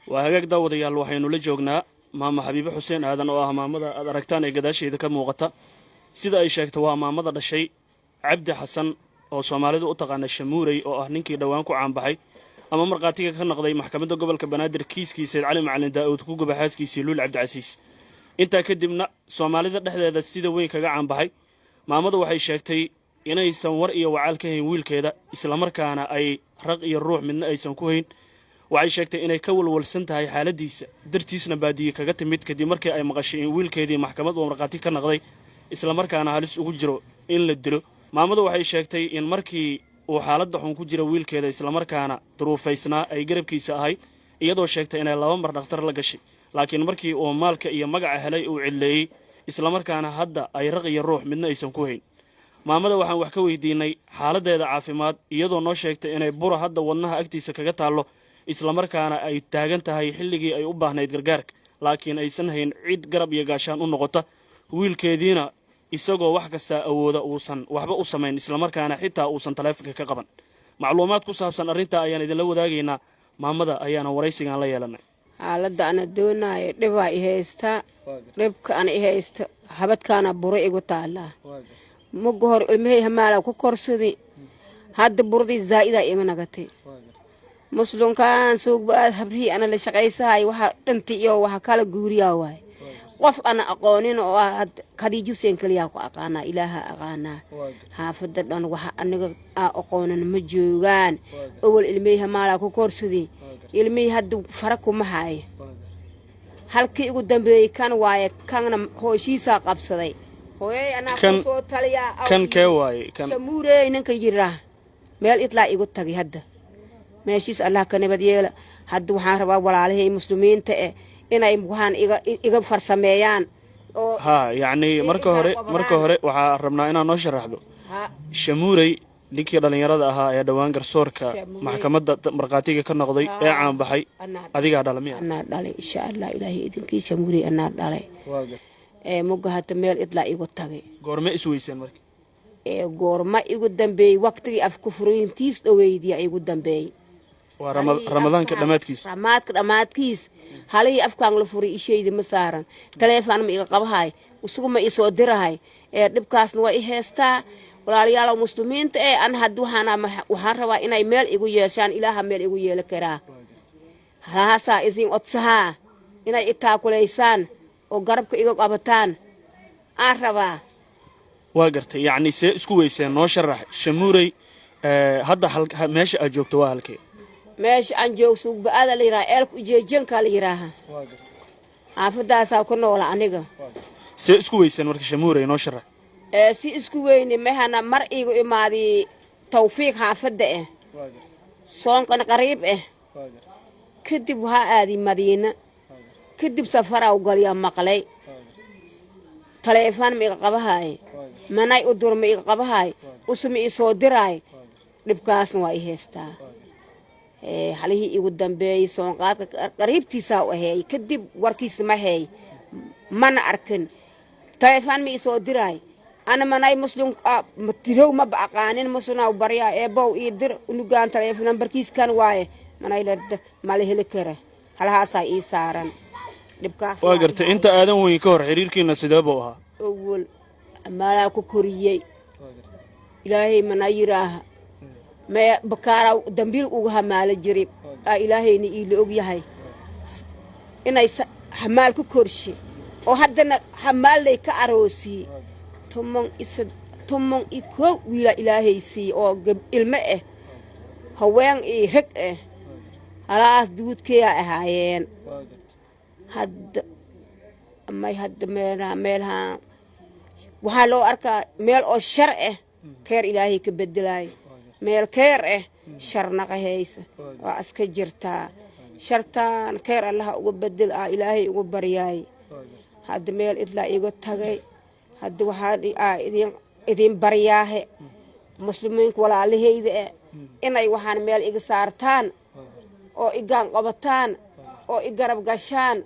وهاجك داود يالله حين لجوجنا ماما حبيب حسين هذا نواه ماما أدركتان إجداش إذا كم وقتا سيدا أي شيء توا ماما هذا الشيء عبد حسن أو سومالي دو أتقان الشموري أو أهنينك دوانكو عن بحي أما مرقاتيك كان نقضي محكمة قبل كبنادر كيس سيد علي معلن داود كوكو بحاس كيسي لول عبد العزيز أنت كدمنا سومالي هذا السيدا وين كجا عن بحي ماما دو وحي شيكتي inay san war iyo wacaal ka hayn wiilkeeda isla markaana ay raq iyo ruux midna aysan ku hayn waxay sheegtay inay ka walwalsan tahay xaaladiisa dartiisna baadiye kaga timid kadib markii ay maqashay in wiilkeedii maxkamad uu marqaati ka noqday isla markaana halis ugu jiro in la dilo maamadu waxay sheegtay in markii uu xaaladda xun ku jiro wiilkeeda isla markaana duruufaysnaa ay garabkiisa ahayd iyadoo sheegtay inay laba mar dhakhtar la gashay laakiin markii uu maalka iyo magaca helay uu cileeyay isla markaana hadda ay raq iyo ruux midna aysan ku hayn maamada waxaan wax ka weydiinay xaaladeeda caafimaad iyadoo noo sheegtay inay bura hadda wadnaha agtiisa kaga taallo isla markaana ay taagan tahay xilligii ay u baahnayd gargaarka laakiin aysan hayn cid garab iyo gaashaan u noqota wiilkeediina isagoo wax kasta awooda uusan waxba u samayn isla markaana xitaa uusan taleefanka ka qaban macluumaad ku saabsan arrinta ayaan idinla wadaagaynaa maamada ayaana waraysigan la yeelanay xaaladda ana doonayo dhibaa i haysta dhibka ana i haysta habadkaana buro igu taallaa مجهر المهي همالا كورسدي هاد بردي زائدة إيمانغتي مسلم كان سوق بقى هبري أنا اللي شقيساي وها أنتي يو وها كلا جوريا واي وف أنا أقانين وهاد كديجو سينكليا أقانا إلها أقانا حافظت أنا وها أنا أقانين مجوعان أول المهي همالا كورسدي المهي هاد فرقوا معاي هل كي قدام بي كان واي كان هو شيء ساقب صدي kan kee waaye kan shamuurey ninka jiraa meel itlaa igu tagay hadda meeshiis allah ka nabad yeela hadda waxaan rabaa walaalahay muslimiinta inay waxaan iga farsameeyaan oo ha yaani marka hore waxaa rabnaa inaan noo sharaxdo shamuurey ninkii dhalinyarada ahaa ee dhawaan garsoorka maxkamadda marqaatiga ka noqday ee caan baxay adiga dhalamiya anaa dhalay insha Allah ilaahay idinkii shamuurey anaa dhalay مجهد ميل إطلاع يقطعي. غورما إسويسين مرك. غورما يقدم بي وقت أفكفرين تيس دويدي يقدم بي. ورمضان كدمات كيس. رمضان كيس. هالي أفكار لفوري إشي دي مسارن. تلفون ميجا قبهاي. وسقوم يصدر هاي. دبكاس نوا إهستا. ولا ريال المسلمين أنا هدوها أنا وحروا إن ميل يقول يشان إلها ميل يقول يلكرا. هاسا إزين أتصها. إن إتاكل إنسان. وقربك إيجو قبطان أعرفه واقرتي يعني سكويسين نوشرح شموري هذا حلق ماشي أجوك توالكي ماشي أنجوك سوق بهذا اللي راه إلك وجيجن كاللي راها عفدا ساكنا ولا عنيقة سكويسين ورك شموري نوشرح سكويني مهنا مر إيجو إمادي توفيق حافظة صون كان قريب كتبها هذه مدينة كدب سفرة وقاليا مقلي تلفون ميقا قبهاي مناي أدور ميقا قبهاي وسمي صدراي لبكاس نواي هستا حاليه يقدم بي صنقات قريب تساوي هي كدب وركيس ما هي من أركن تلفون مي صدراي أنا مناي مسلم مترو ما بقانين مسلم أو بريا أبو يدر ونقان تلفون بركيس كان واي مناي لد ماله لكره هل هاسا إيسارن واقرت أنت آدم ويكور حريرك نسدابوها أول ما لا كوريي إلهي من أيراها ما بكارا دمبيل أوجها مال الجريب إلهي نيل أوجيهاي إن حمال كورشي وحدنا حمال لك أروسي ثم يكون ويا إلهي سي أو الماء هوان هك خلاص دود كيا هايين هاد أما يهد ميلها وحلو أركا ميل أو شرع كير إلهي كبدلاي ميل كير شر نقهيس وأسكجرتا شرطان كير الله وبدل إلهي وبرياي هاد ميل إطلاع يقول تغي هاد وحاد إذين برياه مسلمين ولا عليه إذا إن أي وحان ميل إقصارتان أو إقان قبطان أو إقرب قشان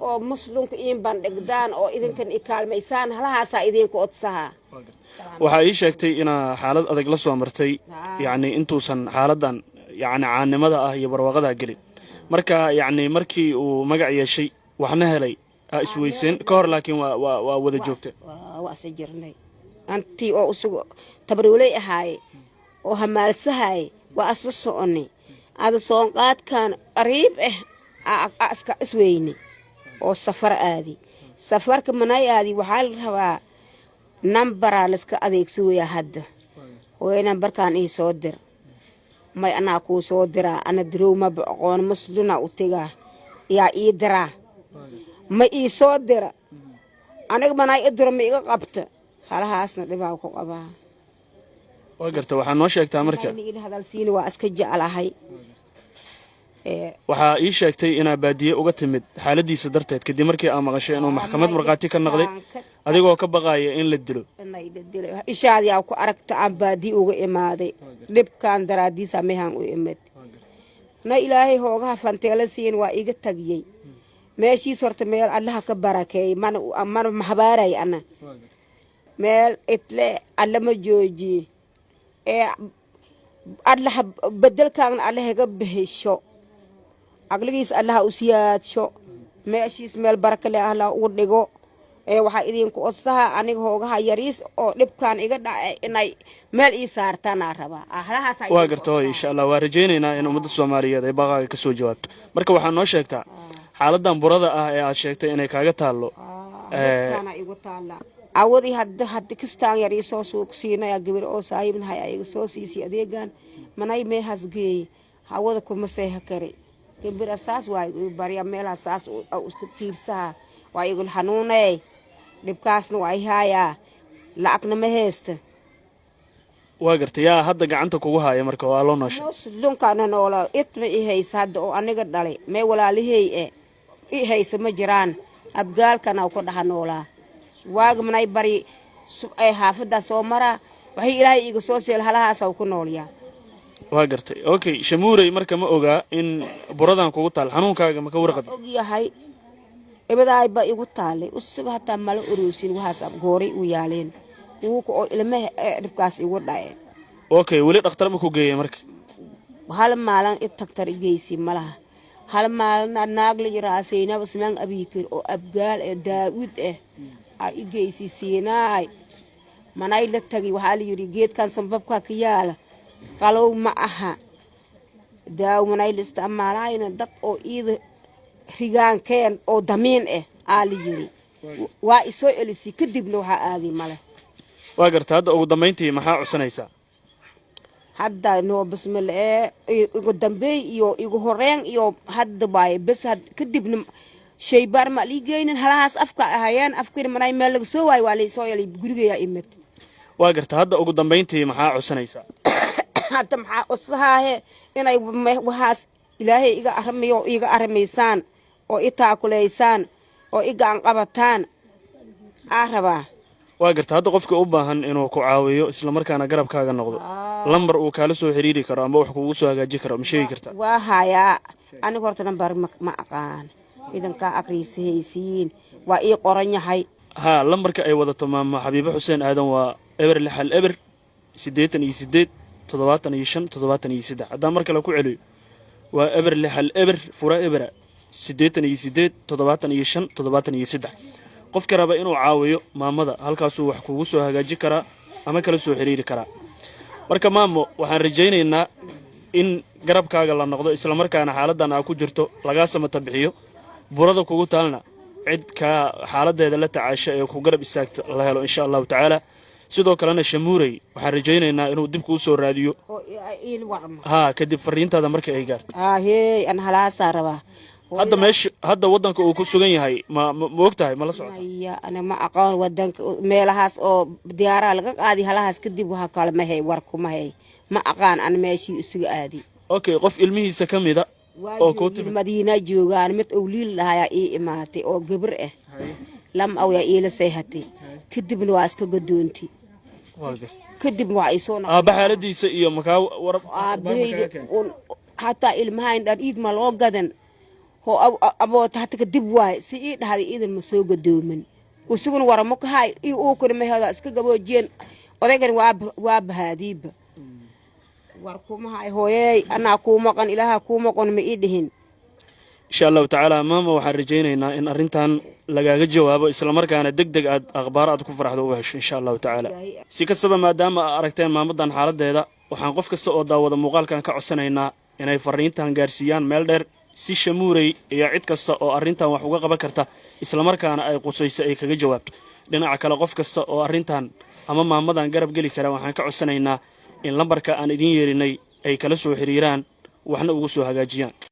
oo muslimka in bandhigdaan oo idinkan ikaalmaysaan halahaasa idinku odsaha waxa ay sheegtay in xaalad adag la soo martay yaani intuusan xaaladan yaani caanimada ah iyo barwaaqada galin marka yacni markii uu magac yeeshay waxna helay isweyseen ka hor laakiin waa wada joogteen waa isa jirnay antii oo usugu tabaruulay ahaaye oo hamaalsahaye waa asla soconay ada soonqaadkan qariib iska isweyne oo safar aadi safarka manay aadi waxaa la rabaa nambaraa layska adeegsawayaa hadda hooyo nambarkaan ii soo dir may anaa kuu soo diraa ana dirow maba aqoon masluna u tegaa yaa ii diraa ma ii soo dira aniga manay i diro ma iga qabta halahaasna dhibaa ku qabaa waa garta waxaa noo sheegtaa marka hadalsiina waa iska jeclahay waxaa ii sheegtay inaa baadiye uga timid xaaladiisa darteed kadib markii aa maqashay inuu maxkamad markhaati ka noqday adigoo ka baqaaya in la dilo ishaadii aa ku aragta aan baadiye uga imaaday dhibkaan daraadiisa mehaan u imid na ilaahay hoogaha fanteela siin waa iga tagiyey meeshiis horta meel allaha ka barakeeyey mana mahabaaray ana meel itle alla ma joojiye allaha bedelkaagna allahaga bihisho aqligiis allaha u siyaadsho meeshiis meel barakale allah ugu dhigo waxaa idinku odsaha aniga hoogaha yariis oo dhibkaan iga dhacay inay meel ii saartaanaa rabaa waa garta hooy insha allah waa rajaynaynaa in ummadda soomaaliyeed ay baqaaga ka soo jawaabto marka waxaa noo sheegtaa xaaladan burada ah ee aad sheegtay inay kaaga taallo igu taalla awadii hadda kastaan yar ii soo suugsiinaya gabar oo saahibnahay ayaga soo siisay adeegan manay meehas geeye hawada kuma seeha kare gabar asaas waa igu barya meelaha saas isku tiirsaha waa igu xanuunay dhibkaasna waa ihaayaa lacagna ma heesta waa garta yaa hadda gacanta kugu haaya marka waa loo nooshay dhunkaana noola itma i haysa hadda oo aniga dhalay mee walaalihey i haysa ma jiraan abgaalkana ku dhaha noolaa waaga manay bari xaafaddaa soo maraa waxay ilaahay iiga soo seel halahaasa ku noolyaa waa gartay okay shamuurey marka ma ogaa in buradan kugu taal xanuunkaaga ma ka warqab og yahay ibadaayba igu taalay usuga hataa mala uroosin waxaas gooray u yaaleen wuuka oo ilmaha dhibkaas igu dhaceen okay weli dhakhtar ma ku geeyay marka hal maalin tagtar igeysi malaha hal maalin naag la yiraahayna Usmaan Abiikir oo abgaal Daawud ay igeysi siinaay manay la tagi waxa la yiri geedkan sanbabka ka yaala qalow ma aha daaw manay la isticmaalayna dad oo iida rigaankeen oo damiin aa la yiri waa isoo elisi kadibna waxa aadi male waa garta hadda ugu dambeyntii maxaa cusnaysaa hadda noo bismillah igu dambeey iyo igu horeen iyo hadda baay bas kadibna shaybaar ma liigaynin halahaas afka ahayeen afkir manay meel laga soo waay waa la soo yelay gurigeeya imid waa garta hadda ugu dambeyntii maxaa cusnaysaa hadda maxaa cusahaahe inay waxaas ilaahay iga aramaysaan oo i taakuleysaan oo i gacan qabataan aa rabaa waa garta hadda qofka u baahan inuu ku caawiyo isla markaana garabkaaga noqdo lambar uu kala soo xiriiri karo ama wax kuugu soo hagaaji karo ma sheegi kartaa waa hayaa aniga horta nambar ma aqaan idankaa aqriisahaysiin waa ii qoran yahay haa lambarka ay wadato maama xabiibo xuseen aadan waa eber 6 eber 88 75 73 haddaan mar kale ku celiyo waa eber 6 eber fura ebera 88 75 73 qofka raba inuu caawiyo maamada halkaasuu wax kuugu soo hagaaji karaa ama kala soo xiriiri karaa marka maamo waxaan rajaynaynaa in garabkaaga la noqdo isla markaana xaaladan aa ku jirto lagaa samata bixiyo burada kugu taalna cid ka xaaladeeda la tacaasho ee ku garab istaagta la helo insha Allah taala sidoo kalena shamuurey waxaan rajaynaynaa inuu dib kuu soo raadiyo kadib fariintaada marka ay gaarto hey an halaasa rabaa hadda meesha hadda wadanka uu ku sugan yahay ma ogtahay ma la socota ana ma aqoon wadanka meelahaas oo diyaaraha laga qaadi halahaas kadib waxa kale ma hay war kuma hay ma aqaan an meeshii isugu aadi okay qof ilmihiisa kamida oo ku timid Madiina joogaan mid awliil lahaa ii imaatay oo gabar lam aw ya ila sayhati kadibna waa iska gadoonti kadib waa isoo xaaladiisa iyo makaa warab hataa ilmaha indhan iid ma loo gadan ho aboota hata kadib waay si ii dhahday iidan ma soo gadoomin usuguna waramo ka hay ii uu kuna mahada iska gaboojeen odaygan waa bahaadiiba war kuma hay hooyey anaa kuu maqan ilaaha kuu maqan ma ii dhihin insha allahu tacaala maama waxaan rajaynaynaa in arrintan lagaaga jawaabo islamarkaana deg deg aad akhbaar aad ku faraxdo u hesho insha allahu tacaala si kastaba maadaama aad aragteen maamadan xaaladeeda waxaan qof kasta oo daawada muuqaalkan ka codsanaynaa inay fariintan gaarsiiyaan meel dheer si shamuurey iyo cid kasta oo arrintan wax uga qaban karta islamarkaana ay qusayso ay kaga jawaabto dhinaca kale qof kasta oo arrintan ama maamadan garab geli kara waxaan ka codsanaynaa in lambarka aan idin yeerinay ay kala soo xiriiraan waxna ugu soo hagaajiyaan